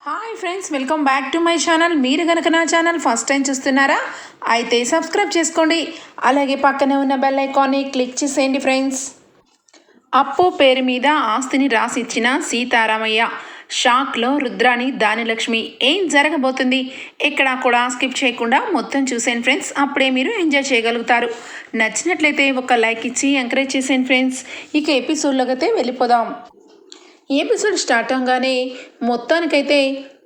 Hi friends, welcome back to my channel. మీరు కనుక నా ఛానల్ ఫస్ట్ టైం చూస్తున్నారా అయితే సబ్స్క్రైబ్ చేసుకోండి. అలాగే పక్కనే ఉన్న బెల్ ఐకాన్ని క్లిక్ చేసేయండి ఫ్రెండ్స్. అప్పు పేరు మీద ఆస్తిని రాసిచ్చిన సీతారామయ్య షాక్లో రుద్రాణి దానిలక్ష్మి. ఏం జరగబోతుంది ఎక్కడా కూడా స్కిప్ చేయకుండా మొత్తం చూసేయండి ఫ్రెండ్స్. అప్పుడే మీరు ఎంజాయ్ చేయగలుగుతారు. నచ్చినట్లయితే ఒక లైక్ ఇచ్చి ఎంకరేజ్ చేసేయండి ఫ్రెండ్స్. ఇక ఎపిసోడ్లోకి అయితే వెళ్ళిపోదాం. ఈ ఎపిసోడ్ స్టార్ట్ అవగానే మొత్తానికైతే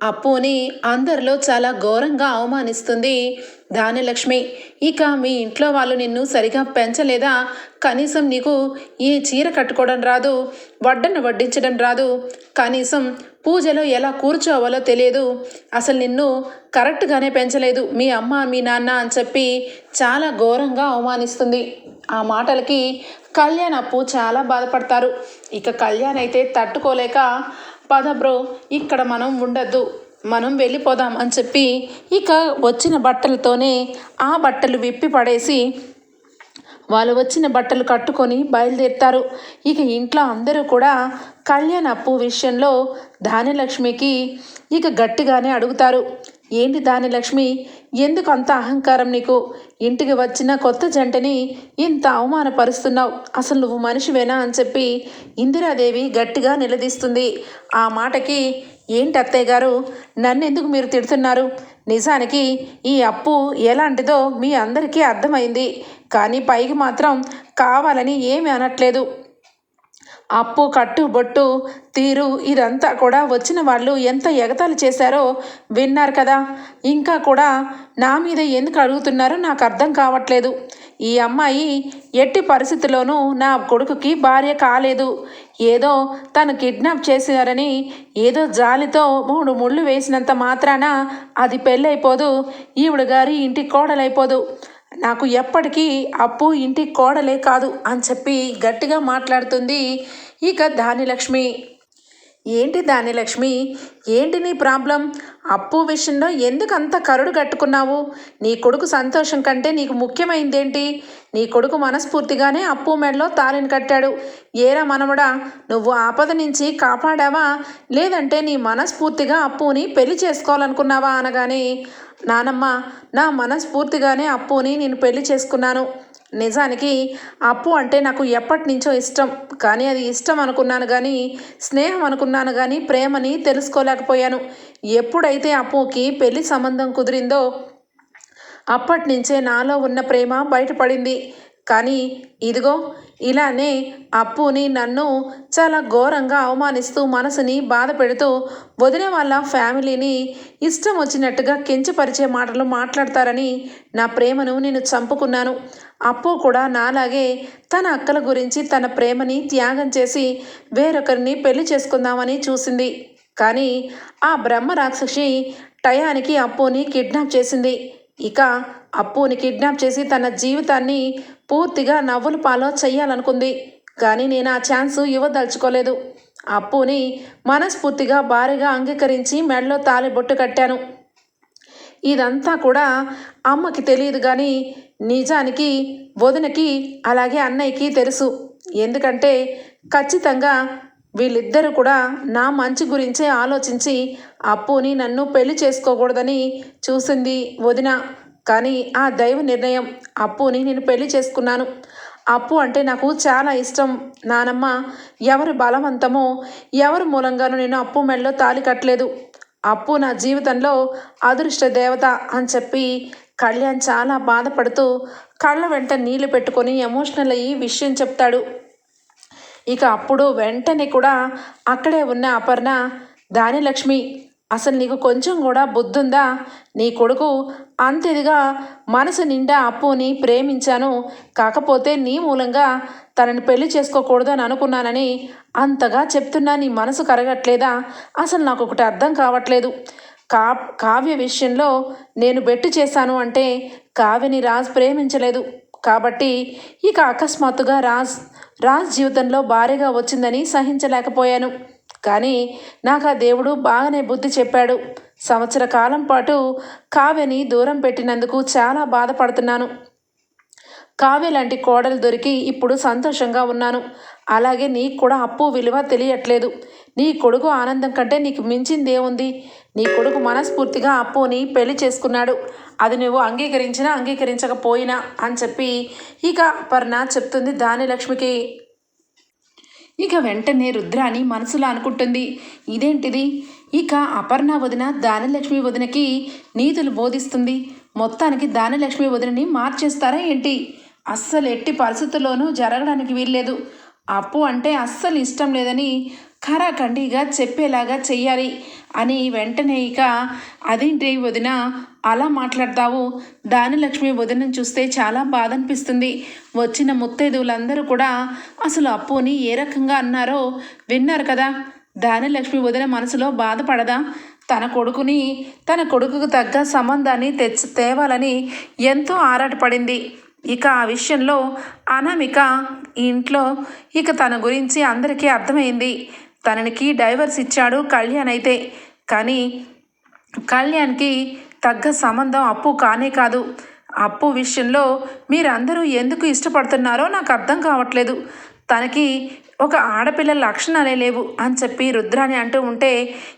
అప్పుని అందరిలో చాలా ఘోరంగా అవమానిస్తుంది దానిలక్ష్మి. ఇక మీ ఇంట్లో వాళ్ళు నిన్ను సరిగా పెంచలేదా? కనీసం నీకు ఈ చీర కట్టుకోవడం రాదు, వడ్డను వడ్డించడం రాదు, కనీసం పూజలో ఎలా కూర్చోవాలో తెలియదు, అసలు నిన్ను కరెక్ట్గానే పెంచలేదు మీ అమ్మ మీ నాన్న అని చెప్పి చాలా ఘోరంగా అవమానిస్తుంది. ఆ మాటలకి కళ్యాణ్ అప్పు చాలా బాధపడతారు. ఇక కళ్యాణ్ అయితే తట్టుకోలేక పద బ్రో ఇక్కడ మనం ఉండద్దు, మనం వెళ్ళిపోదాం అని చెప్పి ఇక వచ్చిన బట్టలతోనే ఆ బట్టలు విప్పి పడేసి వాళ్ళు వచ్చిన బట్టలు కట్టుకొని బయలుదేరుతారు. ఇక ఇంట్లో అందరూ కూడా కళ్యాణ్ అప్పు విషయంలో దానిలక్ష్మికి ఇక గట్టిగానే అడుగుతారు. ఏంటి దానిలక్ష్మి, ఎందుకు అంత అహంకారం నీకు? ఇంటికి వచ్చిన కొత్త జంటని ఇంత అవమానపరుస్తున్నావు, అసలు నువ్వు మనిషివేనా అని చెప్పి ఇందిరాదేవి గట్టిగా నిలదీస్తుంది. ఆ మాటకి ఏంటి అత్తయ్య గారు, నన్ను ఎందుకు మీరు తిడుతున్నారు? నిజానికి ఈ అప్పు ఎలాంటిదో మీ అందరికీ అర్థమైంది, కానీ పైకి మాత్రం కావాలని ఏమీ అనట్లేదు. అప్పు కట్టుబొట్టు తీరు ఇదంతా కూడా వచ్చిన వాళ్ళు ఎంత ఎగతాళి చేశారో విన్నారు కదా. ఇంకా కూడా నా మీద ఎందుకు అడుగుతున్నారో నాకు అర్థం కావట్లేదు. ఈ అమ్మాయి ఎట్టి పరిస్థితుల్లోనూ నా కొడుకుకి భార్య కాలేదు. ఏదో తను కిడ్నాప్ చేశారని ఏదో జాలితో 3 ముళ్ళు వేసినంత మాత్రాన అది పెళ్ళైపోదు, ఈవిడ గారి ఇంటి కోడలైపోదు. నాకు ఎప్పటికీ అప్పు ఇంటి కోడలే కాదు అని చెప్పి గట్టిగా మాట్లాడుతుంది ఇక దానిలక్ష్మి. ఏంటి దానిలక్ష్మి, ఏంటి నీ ప్రాబ్లం? అప్పు విషయంలో ఎందుకు అంత కరుడు కట్టుకున్నావు? నీ కొడుకు సంతోషం కంటే నీకు ముఖ్యమైందేంటి? నీ కొడుకు మనస్ఫూర్తిగానే అప్పు మెడలో తాళిని కట్టాడు. ఏరా మనవడా, నువ్వు ఆపద నుంచి కాపాడావా, లేదంటే నీ మనస్ఫూర్తిగా అప్పుని పెళ్లి చేసుకోవాలనుకున్నావా అనగానే, నానమ్మ, నా మనస్ఫూర్తిగానే అప్పుని నేను పెళ్లి చేసుకున్నాను. నిజానికి అప్పు అంటే నాకు ఎప్పటి నుంచో ఇష్టం, కానీ అది ఇష్టం అనుకున్నాను కానీ స్నేహం అనుకున్నాను కానీ ప్రేమని తెలుసుకోలేకపోయాను. ఎప్పుడైతే అప్పుకి పెళ్లి సంబంధం కుదిరిందో అప్పటి నుంచే నాలో ఉన్న ప్రేమ బయటపడింది. కానీ ఇదిగో ఇలానే అప్పుని నన్ను చాలా ఘోరంగా అవమానిస్తూ మనసుని బాధ పెడుతూ వదిన వాళ్ళ ఫ్యామిలీని ఇష్టం వచ్చినట్టుగా కించపరిచే మాటలు మాట్లాడతారని నా ప్రేమను నేను చంపుకున్నాను. అప్పు కూడా నాలాగే తన అక్కల గురించి తన ప్రేమని త్యాగం చేసి వేరొకరిని పెళ్లి చేసుకుందామని చూసింది. కానీ ఆ బ్రహ్మ రాక్షసి టయానికి అప్పుని కిడ్నాప్ చేసింది. ఇక అప్పుని కిడ్నాప్ చేసి తన జీవితాన్ని పూర్తిగా నవ్వుల పాలో చెయ్యాలనుకుంది. కానీ నేను ఆ ఛాన్స్ ఇవ్వదలుచుకోలేదు. అప్పుని మనస్ఫూర్తిగా భారీగా అంగీకరించి మెడలో తాళిబొట్టు కట్టాను. ఇదంతా కూడా అమ్మకి తెలియదు కానీ నిజానికి వదినకి అలాగే అన్నయ్యకి తెలుసు. ఎందుకంటే ఖచ్చితంగా వీళ్ళిద్దరూ కూడా నా మంచి గురించే ఆలోచించి అప్పుని నన్ను పెళ్లి చేసుకోకూడదని చూసింది వదిన. కానీ ఆ దైవ నిర్ణయం, అప్పుని నేను పెళ్లి చేసుకున్నాను. అప్పు అంటే నాకు చాలా ఇష్టం నానమ్మ. ఎవరి బలవంతమో ఎవరి మూలంగానూ నేను అప్పు మెడలో తాళి కట్టలేదు. అప్పు నా జీవితంలో అదృష్ట దేవత అని చెప్పి కళ్యాణ్ చాలా బాధపడుతూ కళ్ళ వెంట నీళ్లు పెట్టుకొని ఎమోషనల్ అయ్యి విషయం చెప్తాడు. ఇక అప్పుడు వెంటనే కూడా అక్కడే ఉన్న అపర్ణ, దానిలక్ష్మి, అసలు నీకు కొంచెం కూడా బుద్ధుందా? నీ కొడుకు అంతేదిగా మనసు నిండా అప్పుని ప్రేమించాను, కాకపోతే నీ మూలంగా తనని పెళ్లి చేసుకోకూడదు అని అనుకున్నానని అంతగా చెప్తున్నా నీ మనసు కరగట్లేదా? అసలు నాకు ఒకటి అర్థం కావట్లేదు. కావ్య విషయంలో నేను బెట్టు చేశాను అంటే కావ్యని రాజ్ ప్రేమించలేదు కాబట్టి ఇక అకస్మాత్తుగా రాజ్ జీవితంలో భారీగా వచ్చిందని సహించలేకపోయాను. కానీ నాకు ఆ దేవుడు బాగానే బుద్ధి చెప్పాడు. సంవత్సర కాలం పాటు కావ్యని దూరం పెట్టినందుకు చాలా బాధపడుతున్నాను. కావ్య లాంటి కోడలు దొరికి ఇప్పుడు సంతోషంగా ఉన్నాను. అలాగే నీకు కూడా అప్పు విలువ తెలియట్లేదు. నీ కొడుకు ఆనందం కంటే నీకు మించిందేముంది? నీ కొడుకు మనస్ఫూర్తిగా అప్పుని పెళ్లి చేసుకున్నాడు. అది నువ్వు అంగీకరించినా అంగీకరించకపోయినా అని చెప్పి ఇక అపర్ణ చెప్తుంది ధాన్యలక్ష్మికి. ఇక వెంటనే రుద్రాని మనసులో అనుకుంటుంది, ఇదేంటిది? ఇక అపర్ణ వదిన ధాన్యలక్ష్మి వదినకి నీతులు బోధిస్తుంది. మొత్తానికి ధాన్యలక్ష్మి వదినని మార్చేస్తారా ఏంటి? అస్సలు ఎట్టి పరిస్థితుల్లోనూ జరగడానికి వీల్లేదు. అప్పు అంటే అస్సలు ఇష్టం లేదని ఖరాఖండిగా చెప్పేలాగా చెయ్యాలి అని వెంటనే ఇక అదేంటి వదిన అలా మాట్లాడతావు? ధాన్యలక్ష్మి వదినని చూస్తే చాలా బాధ అనిపిస్తుంది. వచ్చిన ముత్తైదువులందరూ కూడా అసలు అప్పుని ఏ రకంగా అన్నారో విన్నారు కదా. ధాన్యలక్ష్మి వదిన మనసులో బాధపడదా? తన కొడుకుకు తగ్గ సంబంధాన్ని తేవాలని ఎంతో ఆరాటపడింది. ఇక ఆ విషయంలో అనామిక ఇంట్లో ఇక తన గురించి అందరికీ అర్థమైంది. తనకి డైవర్స్ ఇచ్చాడు కళ్యాణ్ అయితే, కానీ కళ్యాణ్కి తగ్గ సంబంధం అప్పు కానే కాదు. అప్పు విషయంలో మీరందరూ ఎందుకు ఇష్టపడుతున్నారో నాకు అర్థం కావట్లేదు. తనకి ఒక ఆడపిల్ల లక్షణాలే లేవు అని చెప్పి రుద్రాని అంటూ ఉంటే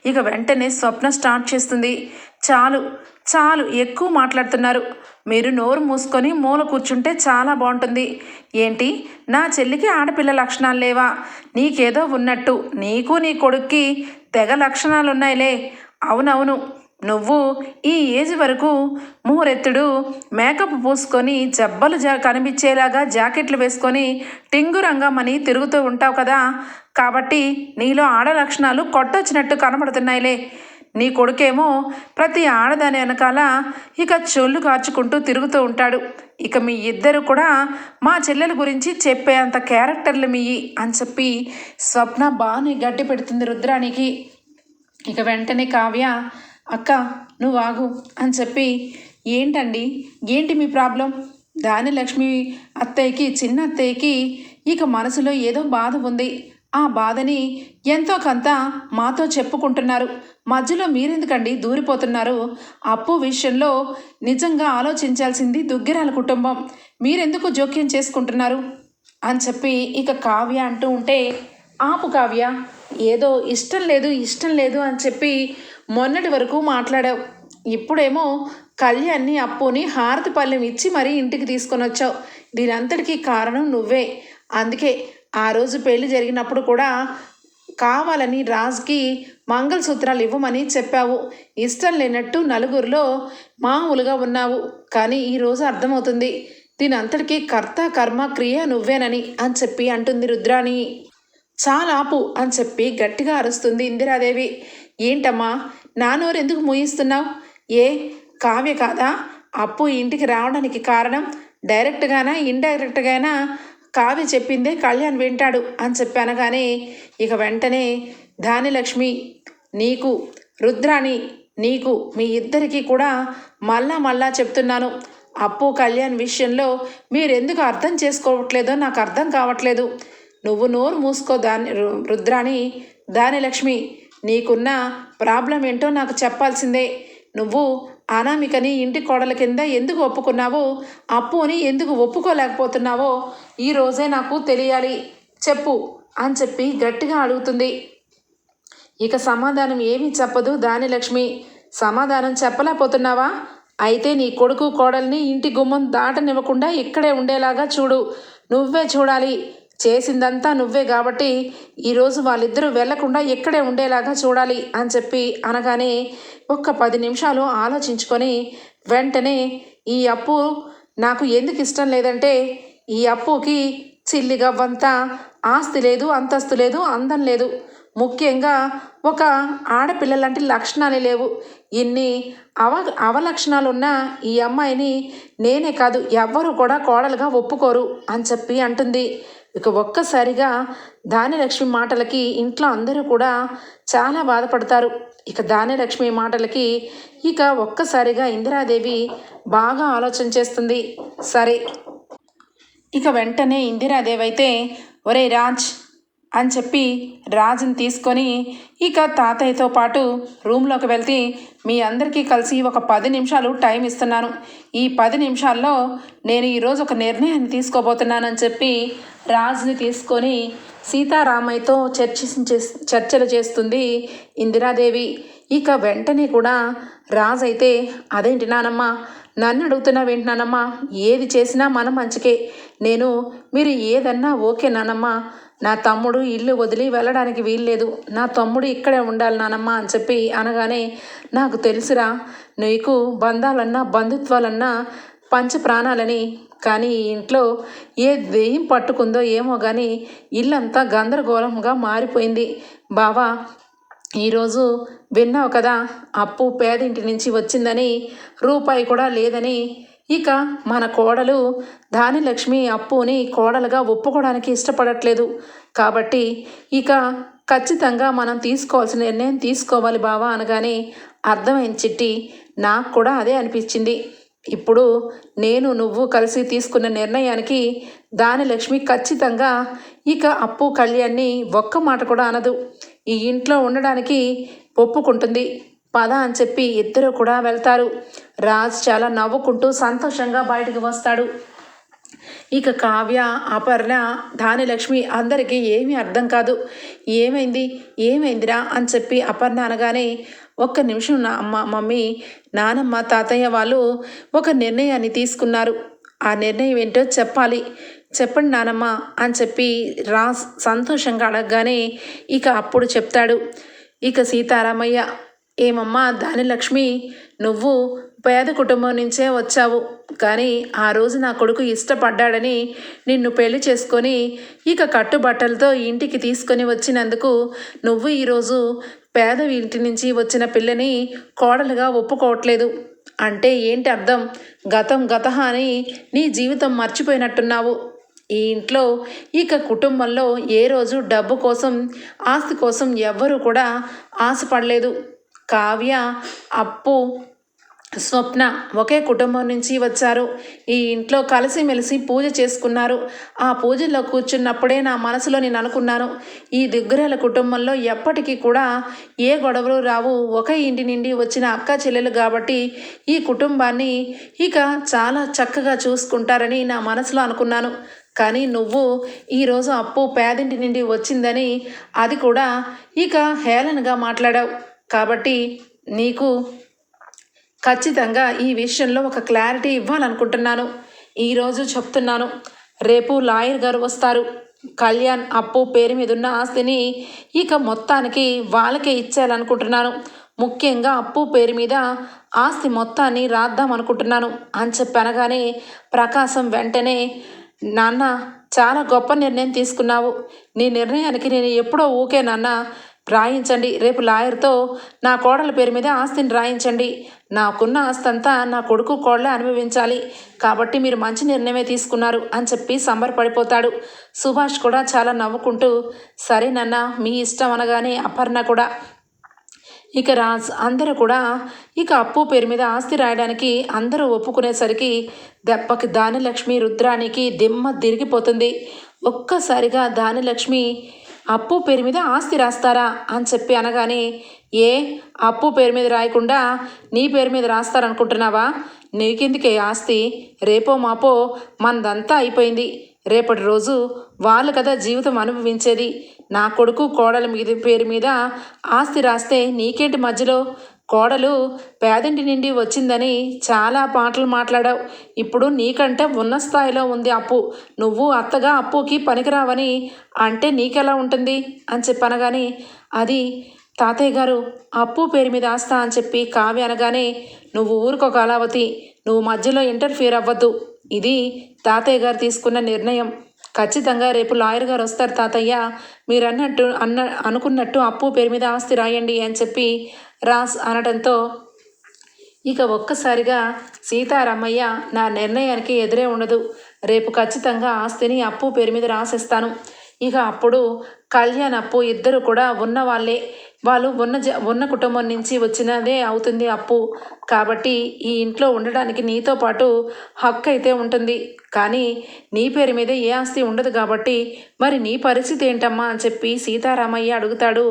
ఇక వెంటనే స్వప్న స్టార్ట్ చేస్తుంది. చాలు చాలు ఎక్కువ మాట్లాడుతున్నారు. మీరు నోరు మూసుకొని మూల కూర్చుంటే చాలా బాగుంటుంది. ఏంటి నా చెల్లికి ఆడపిల్ల లక్షణాలు లేవా? నీకేదో ఉన్నట్టు నీకు నీ కొడుక్కి తెగ లక్షణాలు ఉన్నాయిలే. అవునవును, నువ్వు ఈ ఏజ్ వరకు మూరెత్తుడు మేకప్ పూసుకొని జబ్బలు కనిపించేలాగా జాకెట్లు వేసుకొని టింగురంగమని తిరుగుతూ ఉంటావు కదా. కాబట్టి నీలో ఆడ లక్షణాలు కొట్టొచ్చినట్టు కనబడుతున్నాయిలే. నీ కొడుకేమో ప్రతి ఆడదాని వెనకాల ఇక చొల్లు కార్చుకుంటూ తిరుగుతూ ఉంటాడు. ఇక మీ ఇద్దరు కూడా మా చెల్లెల గురించి చెప్పే అంత క్యారెక్టర్లు మీయి అని చెప్పి స్వప్న బాగానే గడ్డి పెడుతుంది రుద్రానికి. ఇక వెంటనే కావ్య, అక్క నువ్వు ఆగు అని చెప్పి, ఏంటండి ఏంటి మీ ప్రాబ్లం? ధాన్యలక్ష్మి అత్తయ్యకి చిన్న అత్తయ్యకి ఇక మనసులో ఏదో బాధ ఉంది. ఆ బాధని ఎంతో కొంత మాతో చెప్పుకుంటున్నారు. మధ్యలో మీరెందుకండి దూరిపోతున్నారు? అప్పు విషయంలో నిజంగా ఆలోచించాల్సింది దుగ్గిరాల కుటుంబం. మీరెందుకు జోక్యం చేసుకుంటున్నారు అని చెప్పి ఇక కావ్య అంటూ ఉంటే, ఆపు కావ్య, ఏదో ఇష్టం లేదు అని చెప్పి మొన్నటి వరకు మాట్లాడావు. ఇప్పుడేమో కళ్యాణ్ని అప్పుని హారతి పళ్ళెం ఇచ్చి మరీ ఇంటికి తీసుకొని వచ్చావు. దీనంతటికీ కారణం నువ్వే. అందుకే ఆ రోజు పెళ్లి జరిగినప్పుడు కూడా కావాలని రాజ్కి మంగళసూత్రాలు ఇవ్వమని చెప్పావు. ఇష్టం లేనట్టు నలుగురిలో మామూలుగా ఉన్నావు. కానీ ఈరోజు అర్థమవుతుంది దీని అంతటికీ కర్త కర్మ క్రియ నువ్వేనని అని చెప్పి అంటుంది రుద్రాని. చాలా ఆపు అని చెప్పి గట్టిగా అరుస్తుంది ఇందిరాదేవి. ఏంటమ్మా నా నోరు ఎందుకు మూయిస్తున్నావు? ఏ కావ్య కాదా అప్పు ఇంటికి రావడానికి కారణం? డైరెక్ట్గానా ఇండైరెక్ట్గానా కావ్య చెప్పిందే కళ్యాణ్ వింటాడు అని చెప్పానగానే ఇక వెంటనే ధాన్యలక్ష్మి నీకు, రుద్రాని నీకు, మీ ఇద్దరికీ కూడా మళ్ళా చెప్తున్నాను. అప్పు కళ్యాణ్ విషయంలో మీరెందుకు అర్థం చేసుకోవట్లేదో నాకు అర్థం కావట్లేదు. నువ్వు నోరు మూసుకో రుద్రాని. ధాన్యలక్ష్మి నీకున్న ప్రాబ్లం ఏంటో నాకు చెప్పాల్సిందే. నువ్వు అనామికని ఇంటి కోడల కింద ఎందుకు ఒప్పుకున్నావో, అప్పుని ఎందుకు ఒప్పుకోలేకపోతున్నావో ఈరోజే నాకు తెలియాలి, చెప్పు అని చెప్పి గట్టిగా అడుగుతుంది. ఇక సమాధానం ఏమీ చెప్పదు ధాన్యలక్ష్మి. సమాధానం చెప్పలేకపోతున్నావా? అయితే నీ కొడుకు కోడల్ని ఇంటి గుమ్మం దాటనివ్వకుండా ఇక్కడే ఉండేలాగా చూడు. నువ్వే చూడాలి. చేసిందంతా నువ్వే కాబట్టి ఈరోజు వాళ్ళిద్దరూ వెళ్లకుండా ఇక్కడే ఉండేలాగా చూడాలి అని చెప్పి అనగానే ఒక్క 10 నిమిషాలు ఆలోచించుకొని వెంటనే ఈ అప్పు నాకు ఎందుకు ఇష్టం లేదంటే, ఈ అప్పుకి చిల్లిగవ్వంత ఆస్తి లేదు, అంతస్తు లేదు, అందం లేదు. ముఖ్యంగా ఒక ఆడపిల్ల లాంటి లక్షణాలే లేవు. ఇన్ని అవలక్షణాలున్న ఈ అమ్మాయిని నేనే కాదు ఎవ్వరూ కూడా కోడలుగా ఒప్పుకోరు అని చెప్పి అంటుంది. ఇక ఒక్కసారిగా ధాన్యలక్ష్మి మాటలకి ఇంట్లో అందరూ కూడా చాలా బాధపడతారు. ఇక ధాన్యలక్ష్మి మాటలకి ఇక ఒక్కసారిగా ఇందిరాదేవి బాగా ఆలోచన చేస్తుంది. సరే ఇక వెంటనే ఇందిరాదేవి అయితే, ఒరే రాజ్ అని చెప్పి రాజుని తీసుకొని ఇక తాతయ్యతో పాటు రూమ్లోకి వెళ్తే, మీ అందరికీ కలిసి ఒక 10 నిమిషాలు టైం ఇస్తున్నాను. ఈ 10 నిమిషాల్లో నేను ఈరోజు ఒక నిర్ణయాన్ని తీసుకోబోతున్నానని చెప్పి రాజుని తీసుకొని సీతారామయ్యతో చర్చలు చేస్తుంది ఇందిరాదేవి. ఇక వెంటనే కూడా రాజు అయితే, అదేంటి నానమ్మ, నన్ను అడుగుతున్నావేంటి నానమ్మ, ఏది చేసినా మన మంచికే, మీరు ఏదన్నా ఓకే నానమ్మ, నా తమ్ముడు ఇల్లు వదిలి వెళ్ళడానికి వీల్లేదు, నా తమ్ముడు ఇక్కడే ఉండాలి నానమ్మ అని చెప్పి అనగానే, నాకు తెలుసురా, నీకు బంధాలన్నా బంధుత్వాలన్నా పంచ ప్రాణాలని, కానీ ఈ ఇంట్లో ఏ దెయ్యం పట్టుకుందో ఏమో కానీ ఇల్లంతా గందరగోళంగా మారిపోయింది బావా. ఈరోజు విన్నావు కదా, అప్పు పేదింటి నుంచి వచ్చిందని, రూపాయి కూడా లేదని. ఇక మన కోడలు ధాన్యలక్ష్మి అప్పుని కోడలుగా ఒప్పుకోవడానికి ఇష్టపడట్లేదు. కాబట్టి ఇక ఖచ్చితంగా మనం తీసుకోవాల్సిన నిర్ణయం తీసుకోవాలి బావా అనగానే, అర్థమైంది చిట్టి, నాకు కూడా అదే అనిపించింది. ఇప్పుడు నువ్వు కలిసి తీసుకున్న నిర్ణయానికి ధాన్యలక్ష్మి ఖచ్చితంగా ఇక అప్పు కళ్యాణ్ని ఒక్క మాట కూడా అనదు, ఈ ఇంట్లో ఉండడానికి ఒప్పుకుంటుంది, పద అని చెప్పి ఇద్దరు కూడా వెళ్తారు. రాజ్ చాలా నవ్వుకుంటూ సంతోషంగా బయటకు వస్తాడు. ఇక కావ్య, అపర్ణ, ధాన్యలక్ష్మి అందరికీ ఏమీ అర్థం కాదు. ఏమైందిరా అని చెప్పి అపర్ణ అనగానే, ఒక్క నిమిషం నా మమ్మీ, నానమ్మ తాతయ్య వాళ్ళు ఒక నిర్ణయాన్ని తీసుకున్నారు, ఆ నిర్ణయం ఏంటో చెప్పండి నానమ్మ అని చెప్పి రాజ్ సంతోషంగా అడగగానే ఇక అప్పుడు చెప్తాడు ఇక సీతారామయ్య, ఏమమ్మా ధాన్యలక్ష్మి, నువ్వు పేద కుటుంబం నుంచే వచ్చావు, కానీ ఆ రోజు నా కొడుకు ఇష్టపడ్డాడని నిన్ను పెళ్లి చేసుకొని ఇక కట్టుబట్టలతో ఇంటికి తీసుకొని వచ్చినందుకు నువ్వు ఈరోజు పేద ఇంటి నుంచి వచ్చిన పిల్లని కోడలుగా ఒప్పుకోవట్లేదు అంటే ఏంటి అర్థం? గతం అని నీ జీవితం మర్చిపోయినట్టున్నావు. ఈ ఇంట్లో ఇక కుటుంబంలో ఏ రోజు డబ్బు కోసం, ఆస్తి కోసం ఎవ్వరూ కూడా ఆశపడలేదు. కావ్య, అప్పు, స్వప్న ఒకే కుటుంబం నుంచి వచ్చారు. ఈ ఇంట్లో కలిసిమెలిసి పూజ చేసుకున్నారు. ఆ పూజల్లో కూర్చున్నప్పుడే నా మనసులో నేను అనుకున్నాను, ఈ దిగ్గురాల కుటుంబంలో ఎప్పటికీ కూడా ఏ గొడవలు రావు, ఒకే ఇంటి నుండి వచ్చిన అక్క చెల్లెలు కాబట్టి ఈ కుటుంబాన్ని ఇక చాలా చక్కగా చూసుకుంటారని నా మనసులో అనుకున్నాను. కానీ నువ్వు ఈరోజు అప్పు పేదింటి నుండి వచ్చిందని అది కూడా ఇక హేళనగా మాట్లాడావు. కాబట్టి నీకు ఖచ్చితంగా ఈ విషయంలో ఒక క్లారిటీ ఇవ్వాలనుకుంటున్నాను. ఈరోజు చెప్తున్నాను, రేపు లాయర్ గారు వస్తారు. కళ్యాణ్ అప్పు పేరు మీద ఉన్న ఆస్తిని ఇక మొత్తానికి వాళ్ళకే ఇచ్చేయాలనుకుంటున్నాను. ముఖ్యంగా అప్పు పేరు మీద ఆస్తి మొత్తాన్ని రాద్దాం అనుకుంటున్నాను అని చెప్పి అనగానే ప్రకాశం వెంటనే, నాన్న చాలా గొప్ప నిర్ణయం తీసుకున్నావు, నీ నిర్ణయానికి నేను ఎప్పుడో ఊకే నాన్న, రాయించండి, రేపు లాయర్తో నా కోడల పేరు మీద ఆస్తిని రాయించండి, నాకున్న ఆస్తి అంతా నా కొడుకు కోడలే అనుభవించాలి, కాబట్టి మీరు మంచి నిర్ణయమే తీసుకున్నారు అని చెప్పి సంబరపడిపోతాడు. సుభాష్ కూడా చాలా నవ్వుకుంటూ, సరేనన్నా మీ ఇష్టం అనగానే అపర్ణ కూడా ఇక రాజ్ అందరూ కూడా ఇక అప్పు పేరు మీద ఆస్తి రాయడానికి అందరూ ఒప్పుకునేసరికి దెబ్బకి ధాన్యలక్ష్మి రుద్రానికి దిమ్మ తిరిగిపోతుంది. ఒక్కసారిగా ధాన్యలక్ష్మి, అప్పు పేరు మీద ఆస్తి రాస్తారా అని చెప్పి అనగానే, ఏ అప్పు పేరు మీద రాయకుండా నీ పేరు మీద రాస్తారనుకుంటున్నావా? నీకెందుకే ఆస్తి? రేపో మాపో మనదంతా అయిపోయింది, రేపటి రోజు వాళ్ళు కదా జీవితం అనుభవించేది. నా కొడుకు కోడల పేరు మీద ఆస్తి రాస్తే నీకేంటి మధ్యలో? కోడలు పేదింటి నుండి వచ్చిందని చాలా మాటలు మాట్లాడావు. ఇప్పుడు నీకంటే ఉన్న స్థాయిలో ఉంది అప్పు, నువ్వు అత్తగా అప్పుకి పనికిరావని అంటే నీకెలా ఉంటుంది అని చెప్పనగానే, అది తాతయ్య గారు అప్పు పేరు మీద ఆస్తా అని చెప్పి కావ్య అనగానే, నువ్వు ఊరుకోక అలావతి, నువ్వు మధ్యలో ఇంటర్ఫియర్ అవ్వద్దు, ఇది తాతయ్య గారు తీసుకున్న నిర్ణయం. ఖచ్చితంగా రేపు లాయర్ గారు వస్తారు తాతయ్య, మీరు అనుకున్నట్టు అప్పు పేరు మీద ఆస్తి రాయండి అని చెప్పి రాస్ అనడంతో ఇక ఒక్కసారిగా సీతారామయ్య, నా నిర్ణయానికి ఎదురే ఉండదు, రేపు ఖచ్చితంగా ఆస్తిని అప్పు పేరు మీద రాసేస్తాను. ఇక అప్పుడు కళ్యాణ్, అప్పు ఇద్దరు కూడా ఉన్నవాళ్ళే. వాళ్ళు ఉన్న కుటుంబం నుంచి వచ్చినదే అవుతుంది అప్పు. కాబట్టి ఈ ఇంట్లో ఉండడానికి నీతో పాటు హక్కు అయితే ఉంటుంది. కానీ నీ పేరు మీద ఏ ఆస్తి ఉండదు కాబట్టి మరి నీ పరిస్థితి ఏంటమ్మా అని చెప్పి సీతారామయ్య అడుగుతాడు.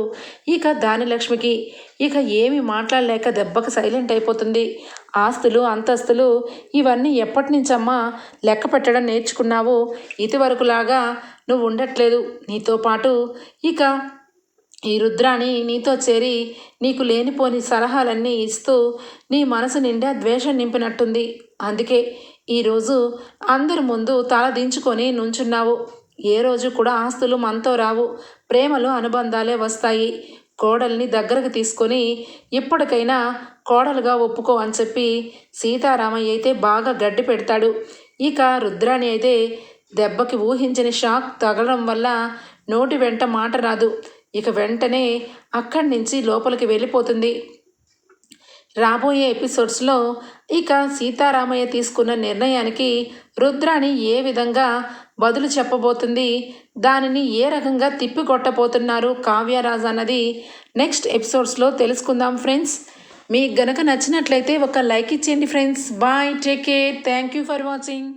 ఇక దానిలక్ష్మికి ఇక ఏమి మాట్లాడలేక దెబ్బకు సైలెంట్ అయిపోతుంది. ఆస్తులు అంతస్తులు ఇవన్నీ ఎప్పటి నుంచమ్మా లెక్క పెట్టడం నేర్చుకున్నావు? ఇదివరకులాగా నువ్వు ఉండట్లేదు. నీతో పాటు ఇక ఈ రుద్రాణి నీతో చేరి నీకు లేనిపోని సలహాలన్నీ ఇస్తూ నీ మనసు నిండా ద్వేషం నింపినట్టుంది. అందుకే ఈరోజు అందరి ముందు తల దించుకొని నుంచున్నావు. ఏ రోజు కూడా ఆస్తులు మనతో రావు, ప్రేమలు అనుబంధాలే వస్తాయి. కోడల్ని దగ్గరకు తీసుకొని ఇప్పటికైనా కోడలుగా ఒప్పుకో అని చెప్పి సీతారామయ్య అయితే బాగా గడ్డి పెడతాడు. ఇక రుద్రాణి అయితే దెబ్బకి ఊహించని షాక్ తగలడం వల్ల నోటి వెంట మాట రాదు. ఇక వెంటనే అక్కడి నుంచి లోపలికి వెళ్ళిపోతుంది. రాబోయే ఎపిసోడ్స్లో ఇక సీతారామయ్య తీసుకున్న నిర్ణయానికి రుద్రాణి ఏ విధంగా బదులు చెప్పబోతుంది, దానిని ఏ రకంగా తిప్పికొట్టబోతున్నారు కావ్యరాజ్ అన్నది నెక్స్ట్ ఎపిసోడ్స్లో తెలుసుకుందాం ఫ్రెండ్స్. మీకు గనక నచ్చినట్లయితే ఒక లైక్ ఇచ్చేయండి friends. Bye, take care, thank you for watching.